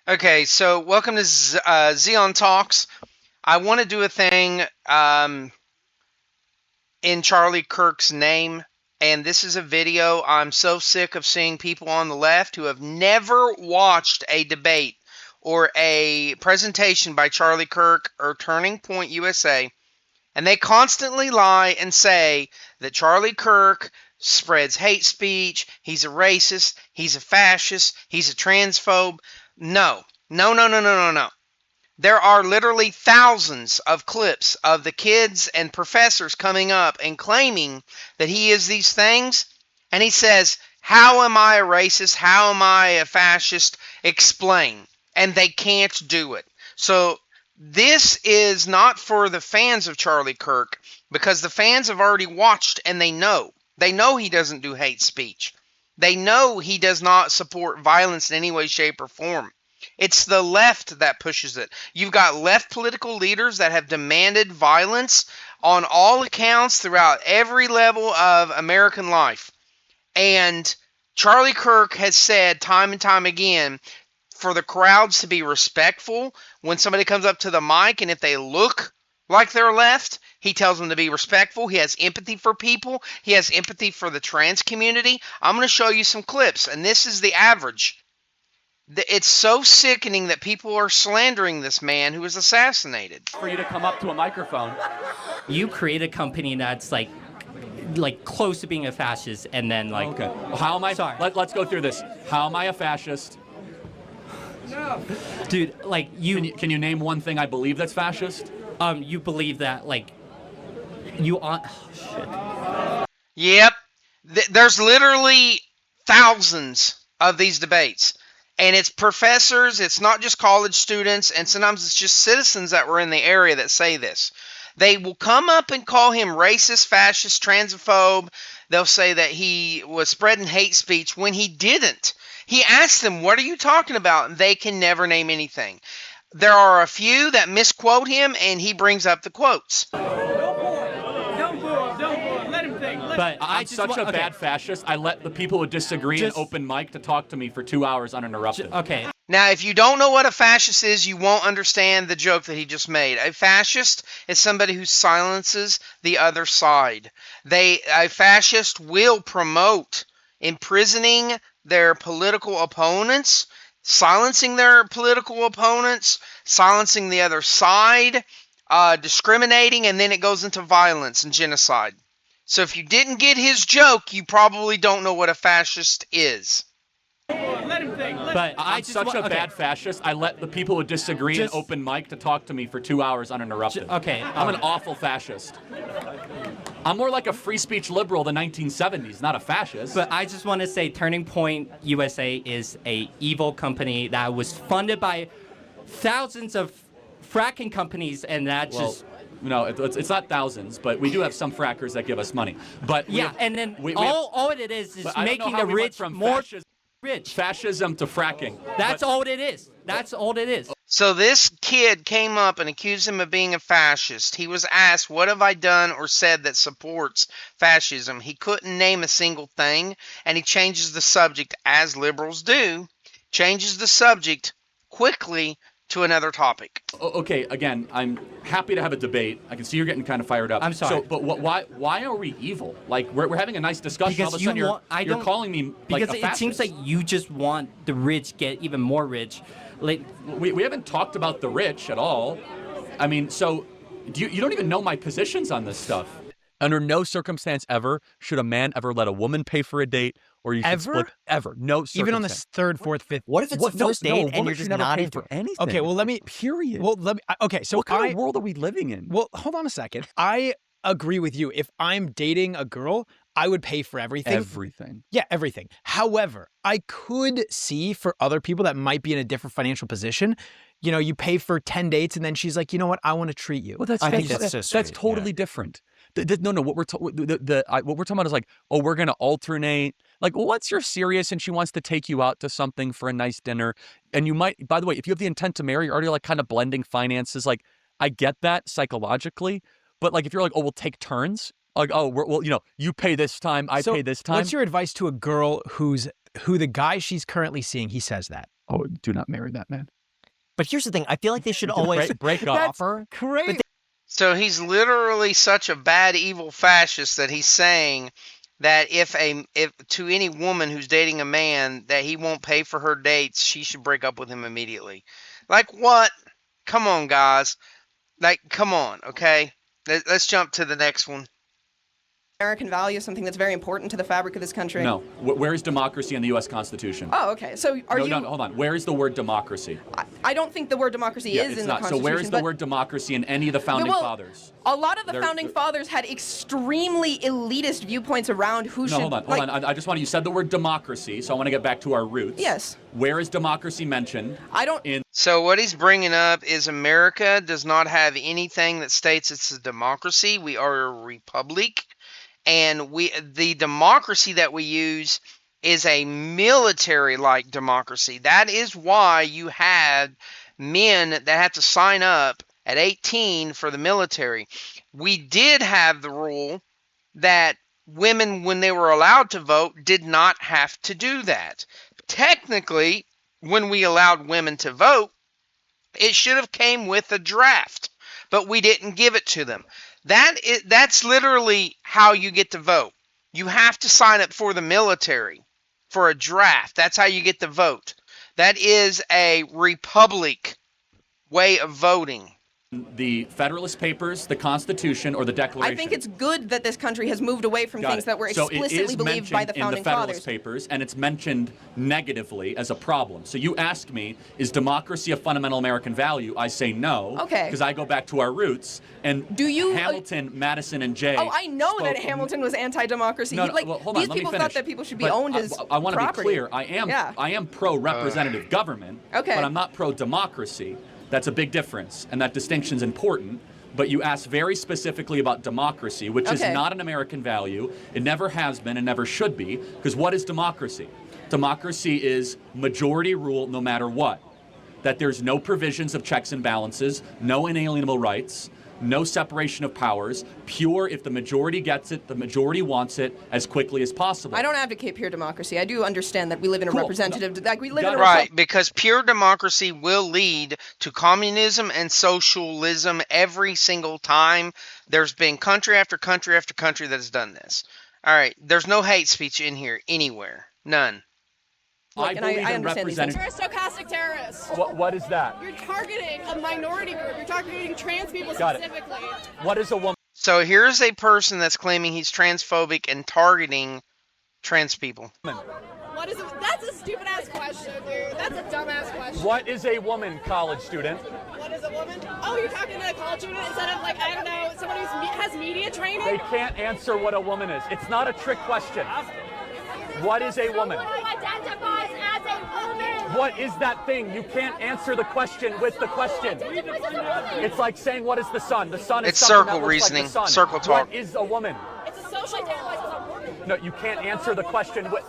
Okay, so welcome to Xeon Talks. I want to do a thing in Charlie Kirk's name, and this is a video. I'm so sick of seeing people on the left who have never watched a debate or a presentation by Charlie Kirk or Turning Point USA, and they constantly lie and say that Charlie Kirk spreads hate speech, he's a racist, he's a fascist, he's a transphobe. No, no, no, no, no, no, no. There are literally thousands of clips of the kids and professors coming up and claiming that he is these things. And he says, how am I a racist? How am I a fascist? Explain. And they can't do it. So this is not for the fans of Charlie Kirk, because the fans have already watched and they know. They know he doesn't do hate speech. They know he does not support violence in any way, shape, or form. It's the left that pushes it. You've got left political leaders that have demanded violence on all accounts throughout every level of American life. And Charlie Kirk has said time and time again for the crowds to be respectful when somebody comes up to the mic, and if they look like they're left, he tells them to be respectful. He has empathy for people. He has empathy for the trans community. I'm going to show you some clips, and this is the average. It's so sickening that people are slandering this man who was assassinated. For you to come up to a microphone. You create a company that's like close to being a fascist, and then like. Okay. How am I? Sorry. Let's go through this. How am I a fascist? No. Dude, like you. Can you name one thing I believe that's fascist? You believe that like. You on. Oh, shit. Yep. There's literally thousands of these debates. And it's professors, it's not just college students, and sometimes it's just citizens that were in the area that say this. They will come up and call him racist, fascist, transphobe. They'll say that he was spreading hate speech when he didn't. He asked them, what are you talking about? And they can never name anything. There are a few that misquote him, and he brings up the quotes. But I'm such a bad fascist. I let the people who disagree in open mic to talk to me for 2 hours uninterrupted. Okay. Now, if you don't know what a fascist is, you won't understand the joke that he just made. A fascist is somebody who silences the other side. A fascist will promote imprisoning their political opponents, silencing their political opponents, silencing the other side, discriminating, and then it goes into violence and genocide. So if you didn't get his joke, you probably don't know what a fascist is. But I'm such a bad fascist. I let the people who disagree in open mic to talk to me for 2 hours uninterrupted. Okay. I'm an awful fascist. I'm more like a free speech liberal of the 1970s, not a fascist. But I just want to say Turning Point USA is a evil company that was funded by thousands of fracking companies, and that just... No, it's not thousands, but we do have some frackers that give us money. But yeah, and then all it is making the rich more rich. Fascism to fracking. That's all it is. That's all it is. So this kid came up and accused him of being a fascist. He was asked, what have I done or said that supports fascism? He couldn't name a single thing, and he changes the subject, as liberals do, changes the subject quickly to another topic. Okay, again, I'm happy to have a debate. I can see you're getting kind of fired up. I'm sorry. So, but why are we evil? Like, we're having a nice discussion. Because all of a sudden you're calling me like because a fascist. It seems like you just want the rich get even more rich. Like we haven't talked about the rich at all. I mean, so you don't even know my positions on this stuff. Under no circumstance ever should a man ever let a woman pay for a date, or you should split ever. No circumstance. Even on the third, fourth, fifth. What if it's the first date and you're just not into for anything? Okay, well let me. Period. Well, let me. Okay, so what kind of world are we living in? Well, hold on a second. I agree with you. If I'm dating a girl, I would pay for everything. Everything. Yeah, everything. However, I could see for other people that might be in a different financial position. You know, you pay for 10 dates and then she's like, you know what, I want to treat you. Well, that's totally different. No. What we're talking about is like, oh, we're gonna alternate. Like, well, what's your serious? And she wants to take you out to something for a nice dinner. And you might, by the way, if you have the intent to marry, you're already like kind of blending finances. Like, I get that psychologically, but like if you're like, oh, we'll take turns. Like, oh, well, you know, you pay this time, I pay this time. What's your advice to a girl who the guy she's currently seeing, he says that? Oh, do not marry that man. But here's the thing. I feel like they should always break up. That's Offer? crazy. So he's literally such a bad, evil fascist that he's saying that if to any woman who's dating a man that he won't pay for her dates, she should break up with him immediately. Like what? Come on, guys. Like, come on, okay? Let's jump to the next one. American value is something that's very important to the fabric of this country. No. Where is democracy in the U.S. Constitution? Oh, okay. So are you? No, hold on. Where is the word democracy? I don't think the word democracy is it's in not. the Constitution. So where is the word democracy in any of the founding fathers? A lot of the They're- founding fathers had extremely elitist viewpoints around who should. Hold on. I just want you said the word democracy, so I want to get back to our roots. Yes. Where is democracy mentioned? I don't. So what he's bringing up is America does not have anything that states it's a democracy. We are a republic. And the democracy that we use is a military-like democracy. That is why you had men that had to sign up at 18 for the military. We did have the rule that women, when they were allowed to vote, did not have to do that. Technically, when we allowed women to vote, it should have came with a draft, but we didn't give it to them. That's literally how you get to vote. You have to sign up for the military for a draft. That's how you get to vote. That is a republic way of voting. The Federalist Papers, the Constitution, or the Declaration? I think it's good that this country has moved away from things that were explicitly believed by the founding in the Federalist fathers. Papers, and it's mentioned negatively as a problem. So you ask me, is democracy a fundamental American value? I say no. Okay. Because I go back to our roots. And Hamilton, Madison, and Jay. Oh, I know that Hamilton was anti-democracy. No, well, hold on, these let me people finish. thought that people should be But owned as I want to be property. clear. I am pro-representative government. Okay. But I'm not pro-democracy. That's a big difference, and that distinction's important. But you asked very specifically about democracy, which is not an American value. It never has been and never should be, because what is democracy? Democracy is majority rule no matter what. That there's no provisions of checks and balances, no inalienable rights, no separation of powers, pure if the majority gets it, the majority wants it as quickly as possible. I don't advocate pure democracy. I do understand that we live in a representative, like we live in a right, because pure democracy will lead to communism and socialism every single time. There's been country after country after country that has done this. All right, there's no hate speech in here anywhere, none. Look, and I understand these things. You're a stochastic terrorist. What is that? You're targeting a minority group. You're targeting trans people specifically. What is a woman? So here's a person that's claiming he's transphobic and targeting trans people. What is it? That's a stupid ass question, dude. That's a dumb ass question. What is a woman, college student? What is a woman? Oh, you're talking to a college student instead of, like, I don't know, someone who has media training? They can't answer what a woman is. It's not a trick question. What is a woman? Who identifies as a woman? What is that thing? You can't answer the question with the question. It's like saying, what is the sun? The sun is It's something circle that looks reasoning, like the sun. circle talk. What is a woman? It's a social identifies as a woman. No, you can't answer the question with,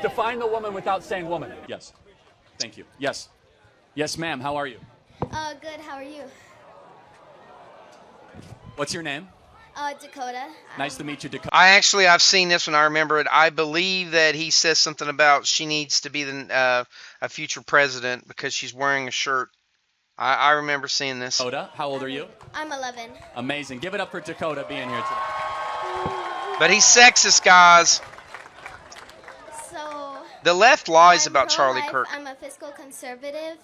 define the woman without saying woman. Yes. Thank you. Yes. Yes, ma'am. How are you? Good. How are you? What's your name? Dakota. Nice to meet you, Dakota. I've seen this one. I remember it. I believe that he says something about she needs to be a future president because she's wearing a shirt. I remember seeing this. Dakota, how old are you? I'm 11. Amazing. Give it up for Dakota being here today. But he's sexist, guys. So The left lies I'm about Charlie pro-life. Kirk. I'm a fiscal conservative,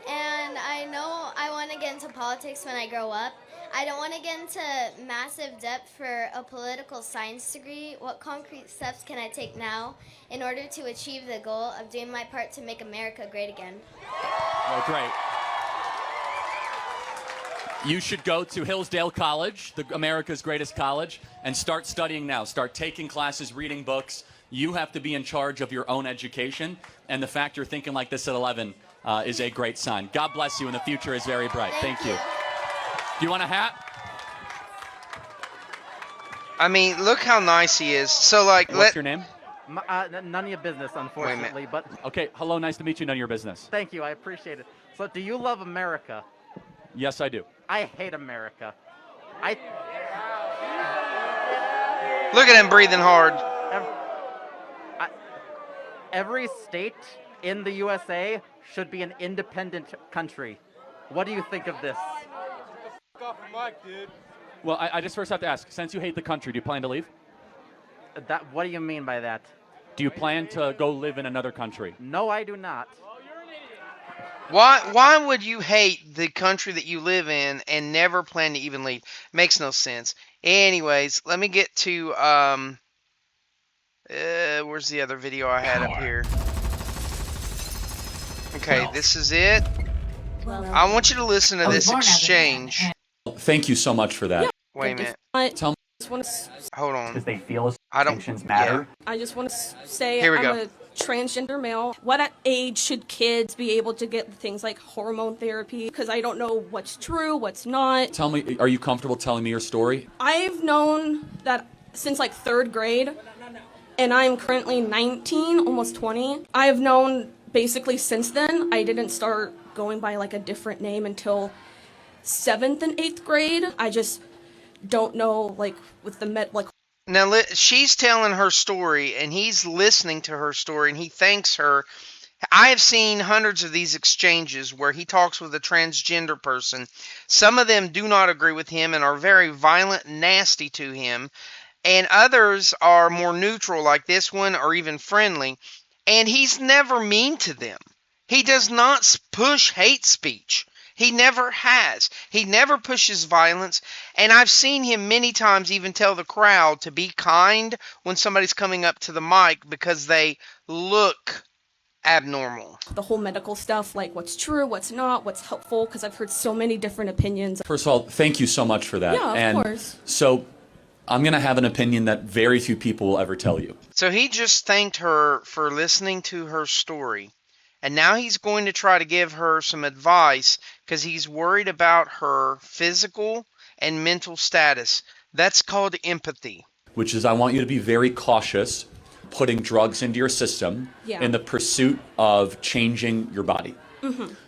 and I know I want to get into politics when I grow up. I don't want to get into massive debt for a political science degree. What concrete steps can I take now in order to achieve the goal of doing my part to make America great again? Oh, great. You should go to Hillsdale College, America's greatest college, and start studying now. Start taking classes, reading books. You have to be in charge of your own education, and the fact you're thinking like this at 11 is a great sign. God bless you, and the future is very bright. Thank you. Do you want a hat? I mean, look how nice he is. So, like, What's your name? None of your business, unfortunately, but Okay, hello, nice to meet you. None of your business. thank you, I appreciate it. So, do you love America? Yes, I do. I hate America. Look at him breathing hard. Every state in the USA should be an independent country. What do you think of this? Well, I just first have to ask, since you hate the country, do you plan to leave? What do you mean by that? Do you plan to go live in another country? No, I do not. Why would you hate the country that you live in and never plan to even leave? Makes no sense. Anyways, let me get to where's the other video I had up here? Okay, this is it. I want you to listen to this exchange. Thank you so much for that. Wait a minute. Tell me. Hold on. Because they feel distinctions matter. I just want to say Here we I'm go. a transgender male. What age should kids be able to get things like hormone therapy? Because I don't know what's true, what's not. Tell me, are you comfortable telling me your story? I've known that since like 3rd grade, and I'm currently 19, almost 20. I've known basically since then. I didn't start going by like a different name until 7th and 8th grade. I just don't know, like, with the Now, she's telling her story, and he's listening to her story, and he thanks her. I have seen hundreds of these exchanges where he talks with a transgender person. Some of them do not agree with him and are very violent and nasty to him, and others are more neutral, like this one, or even friendly, and he's never mean to them. He does not push hate speech. He never has. He never pushes violence. And I've seen him many times even tell the crowd to be kind when somebody's coming up to the mic because they look abnormal. The whole medical stuff, like what's true, what's not, what's helpful, because I've heard so many different opinions. First of all, thank you so much for that. Yeah, of course. So I'm going to have an opinion that very few people will ever tell you. So he just thanked her for listening to her story. And now he's going to try to give her some advice because he's worried about her physical and mental status. That's called empathy. Which is, I want you to be very cautious putting drugs into your system in the pursuit of changing your body.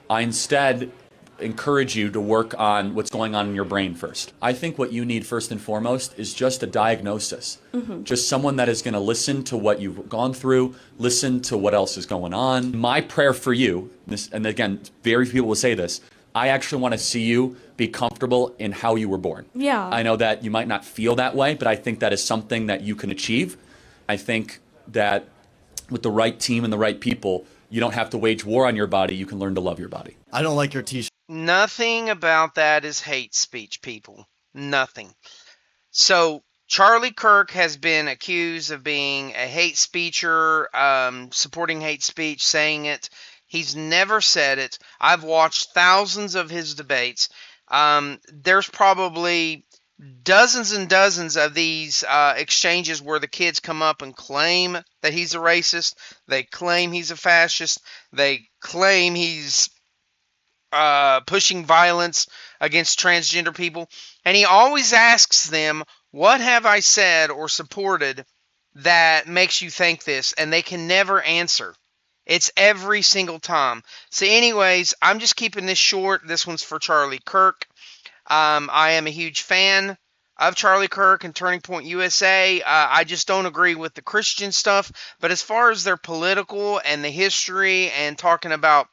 I instead encourage you to work on what's going on in your brain first. I think what you need first and foremost is just a diagnosis. Just someone that is going to listen to what you've gone through, listen to what else is going on. My prayer for you, and again, very few people will say this, I actually want to see you be comfortable in how you were born. Yeah. I know that you might not feel that way, but I think that is something that you can achieve. I think that with the right team and the right people, you don't have to wage war on your body. You can learn to love your body. I don't like your t-shirt. Nothing about that is hate speech, people. Nothing. So Charlie Kirk has been accused of being a hate speecher, supporting hate speech, saying it. He's never said it. I've watched thousands of his debates. There's probably dozens and dozens of these exchanges where the kids come up and claim that he's a racist. They claim he's a fascist. They claim he's pushing violence against transgender people. And he always asks them, what have I said or supported that makes you think this? And they can never answer. It's every single time. So anyways, I'm just keeping this short. This one's for Charlie Kirk. I am a huge fan of Charlie Kirk and Turning Point USA. I just don't agree with the Christian stuff. But as far as their political and the history and talking about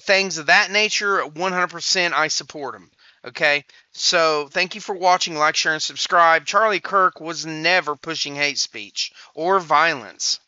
things of that nature, 100% I support them. Okay, so thank you for watching. Like, share, and subscribe. Charlie Kirk was never pushing hate speech or violence.